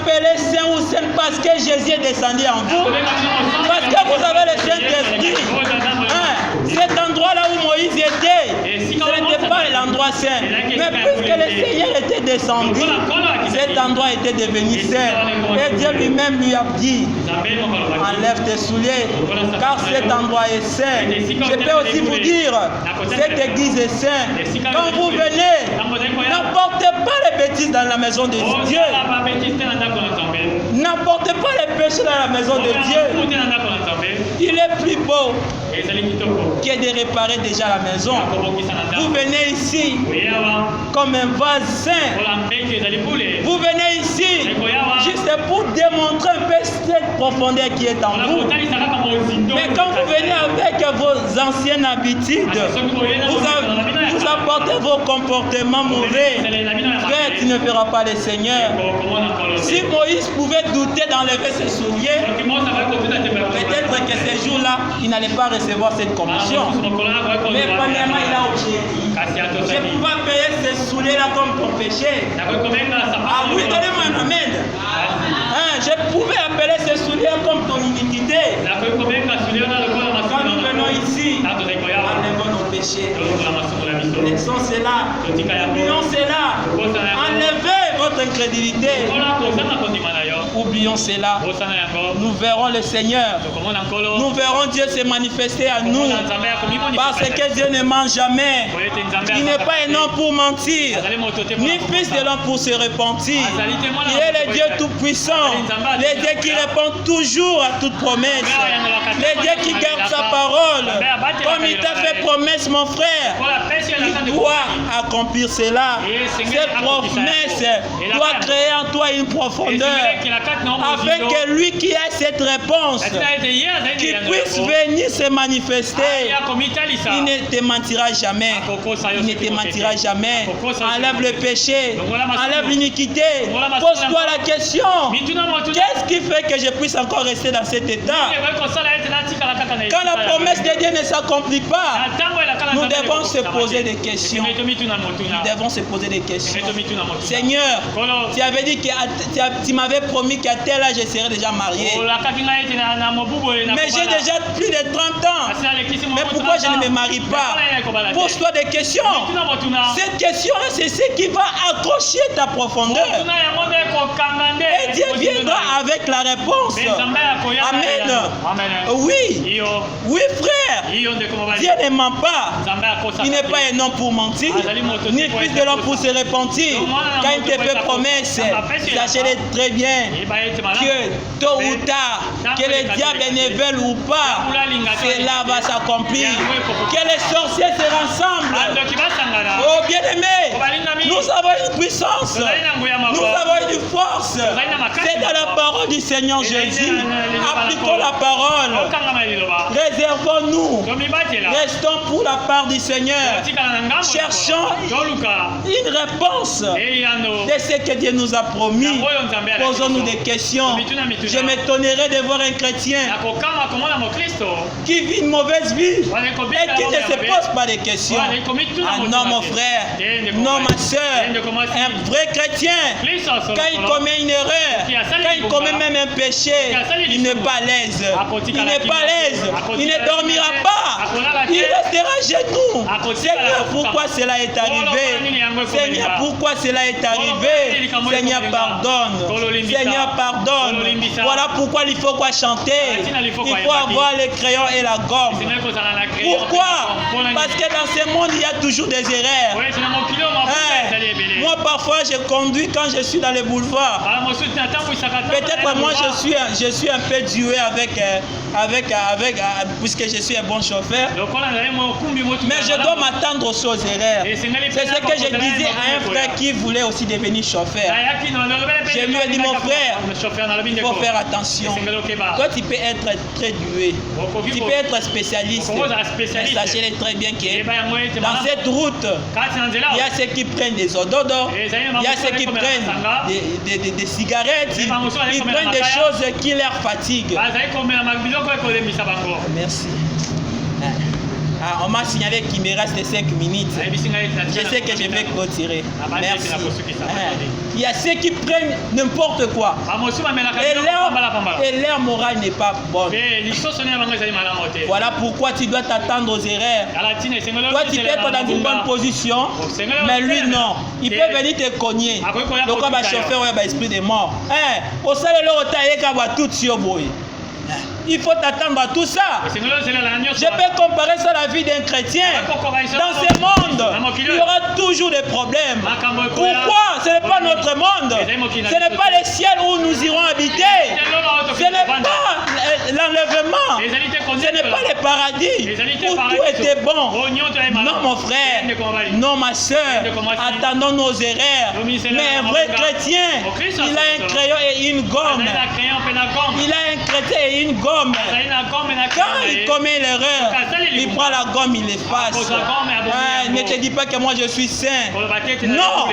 appelé saint ou saint parce que Jésus est descendu en vous. Parce que vous avez le Saint-Esprit. Cet endroit-là où Moïse était, ce n'était pas l'endroit saint. Mais puisque le Seigneur était descendu, cet endroit était devenu saint. Et Dieu lui-même lui a dit, enlève tes souliers, car cet endroit est saint. Je peux aussi vous dire, cette église est sainte. Quand vous venez, n'apportez pas les bêtises dans la maison de Dieu. N'apportez pas les péchés dans la maison de Dieu. Il est plus beau que de réparer déjà la maison. Vous venez ici comme un vase saint. Vous venez ici juste pour démontrer un peu cette profondeur qui est en vous. Mais quand vous venez avec vos anciennes habitudes, vous apportez vos comportements mauvais, frère, tu ne feras pas le Seigneur. Si Moïse pouvait douter d'enlever ses souliers, peut-être que ces jours-là, il n'allait pas recevoir cette commission. Mais premièrement, il a obéi. Je pouvais payer ces souliers-là comme ton péché. Ah oui, donnez-moi un amen. Je pouvais appeler ces souliers comme ton iniquité. Quand nous venons ici, enlevons nos péchés. Laissons cela. Oublions cela. Enlevez votre incrédulité. Oublions cela. Nous verrons le Seigneur. Nous verrons Dieu se manifester à nous. Parce que Dieu ne ment jamais. Il n'est pas un homme pour mentir, ni fils de l'homme pour se repentir. Il est le Dieu tout-puissant, le Dieu qui répond toujours à toute promesse, le Dieu qui garde sa parole. Comme il t'a fait promesse, mon frère, il doit accomplir cela. Cette promesse doit créer en toi une profondeur, afin que lui qui a cette réponse, qui puisse venir se manifester. Il ne te mentira jamais. Il ne te mentira jamais. Enlève le péché, enlève l'iniquité. Pose-toi la question, qu'est-ce qui fait que je puisse encore rester dans cet état? Quand la promesse de Dieu ne s'accomplit pas, nous devons se poser des questions. Nous devons se poser des questions. Seigneur, tu avais dit que tu m'avais promis qu'à tel âge je serais déjà marié. Mais j'ai déjà plus de 30 ans. Mais pourquoi je ne me marie pas? Pose-toi des questions. Cette question-là, c'est ce qui va accrocher ta profondeur. Et Dieu viendra avec la réponse. Amen. Oui. Oui, frère. Dieu ne ment pas. Il n'est pas un homme pour mentir, ni fils de l'homme pour se repentir. Quand il te fait promesse, sachez-le très bien que tôt ou tard, que le diable ne veuille ou pas, cela va s'accomplir. Que les sorciers se rassemblent. Oh bien-aimés, nous avons une puissance, nous avons une force. C'est dans la parole du Seigneur Jésus. Appliquons la parole. Réservons-nous. Restons pour la part du Seigneur. Cherchons une réponse de ce que Dieu nous a promis. Posons-nous des questions. Je m'étonnerais de voir un chrétien qui vit une mauvaise vie et qui ne se pose pas de questions. Ah non, mon frère, non, ma soeur, un vrai chrétien, quand il commet une erreur, quand il commet même un péché, il n'est pas à l'aise. Il n'est pas à l'aise. Il ne dormira pas. Il restera genoux. Seigneur, pourquoi cela est arrivé? Seigneur, pourquoi cela est arrivé? Seigneur, pardonne. Seigneur, pardonne. Voilà pourquoi il faut quoi chanter. Il faut avoir les crayons et la gomme. Pourquoi? Parce que dans ce monde, il y a toujours des erreurs. Moi, parfois, je conduis quand je suis dans les boulevards. Peut-être moi, je suis un peu dué puisque je suis un bon chauffeur. Mais je dois m'attendre aux erreurs. C'est ce que je disais à un frère qui voulait aussi devenir chauffeur. Je lui ai dit, mon frère, il faut faire attention. Toi, tu peux être très doué. Tu peux être spécialiste. Mais sachez très bien que dans cette route, il y a ceux qui prennent des ododos, il y a ceux qui prennent des cigarettes, ils prennent des choses qui leur fatiguent. Merci. Ah, on m'a signalé qu'il me reste 5 minutes. Je sais que je vais clôturer. Merci. Il y a ceux qui prennent n'importe quoi. Et leur morale n'est pas bonne. Voilà pourquoi tu dois t'attendre aux erreurs. Toi, tu peux être dans une bonne position, mais lui, non. Il peut venir te cogner. Le quoi va chauffeur ou l'esprit de mort. Au salaire, tout sur boy. Il faut t'attendre à tout ça. Je peux comparer ça à la vie d'un chrétien. Dans ce monde, il y aura toujours des problèmes. Pourquoi? Ce n'est pas notre monde. Ce n'est pas le ciel où nous irons habiter. Ce n'est pas l'enlèvement. Ce n'est pas le paradis où tout était bon. Non, mon frère. Non, ma soeur. Attendons nos erreurs. Mais un vrai chrétien, il a un crayon et une gomme. Il a un chrétien et une gomme. Quand il commet l'erreur, il prend la gomme, il l'efface. Ne te dis pas que moi je suis saint. Non,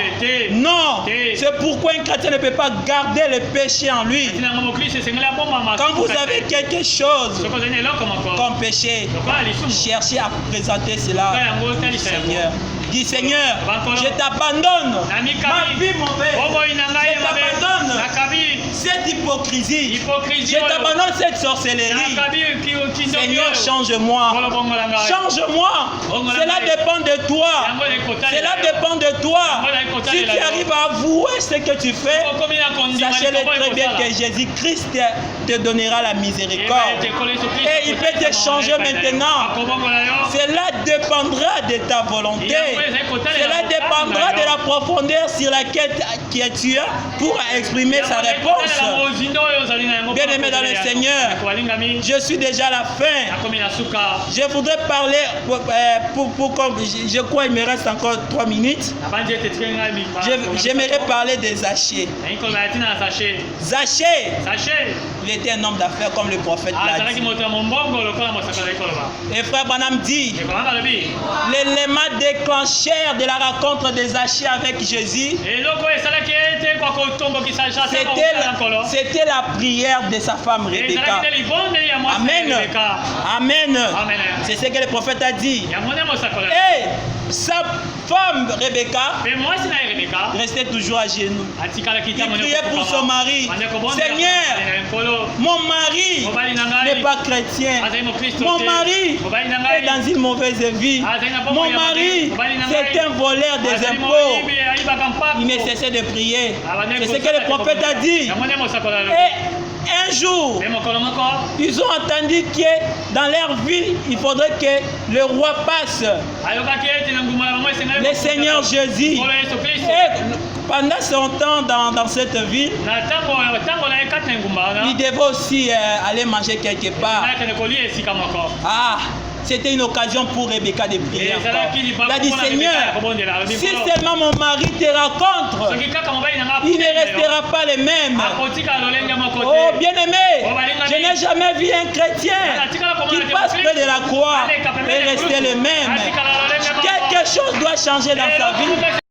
non. C'est pourquoi un chrétien ne peut pas garder le péché en lui. Quand vous avez quelque chose comme péché, cherchez à présenter cela au Seigneur. Dis Seigneur, je t'abandonne ma vie mauvaise. Je t'abandonne cette hypocrisie. Je t'abandonne cette sorcellerie. Seigneur, change-moi. Change-moi. Cela dépend de toi. Cela dépend de toi. Si tu arrives à avouer ce que tu fais, sachez-le très bien que Jésus-Christ te donnera la miséricorde. Et il peut te changer maintenant. Cela dépendra de ta volonté. Cela dépendra de la profondeur sur laquelle tu as pour exprimer sa réponse. Bien-aimé dans le Seigneur, je suis déjà à la fin. Je voudrais parler, je crois qu'il me reste encore 3 minutes. J'aimerais parler de Zachée. Zachée, il était un homme d'affaires comme le prophète l'a dit. Et frère Branham dit, l'élément déclencheur de la rencontre de Zachée avec Jésus, c'était la prière de sa femme Rebecca. Amen. Amen. C'est ce que le prophète a dit. Et sa femme Rebecca restait toujours à genoux. Il priait pour son mari. Seigneur, mon mari n'est pas chrétien. Mon mari est dans une mauvaise vie. Mon mari, c'est un voleur des impôts. Il ne cessait de prier. C'est ce que le prophète a dit. Et un jour, ils ont entendu que dans leur ville, il faudrait que le roi passe. Le Seigneur Jésus. Et pendant son temps dans cette ville, il devait aussi aller manger quelque part. Ah, c'était une occasion pour Rebecca de prier encore. Il a dit, Seigneur, si seulement mon mari te rencontre, il ne restera pas le même. Oh, bien-aimé, je n'ai jamais vu un chrétien qui passe près de la croix et rester le même. Quelque chose doit changer dans sa vie.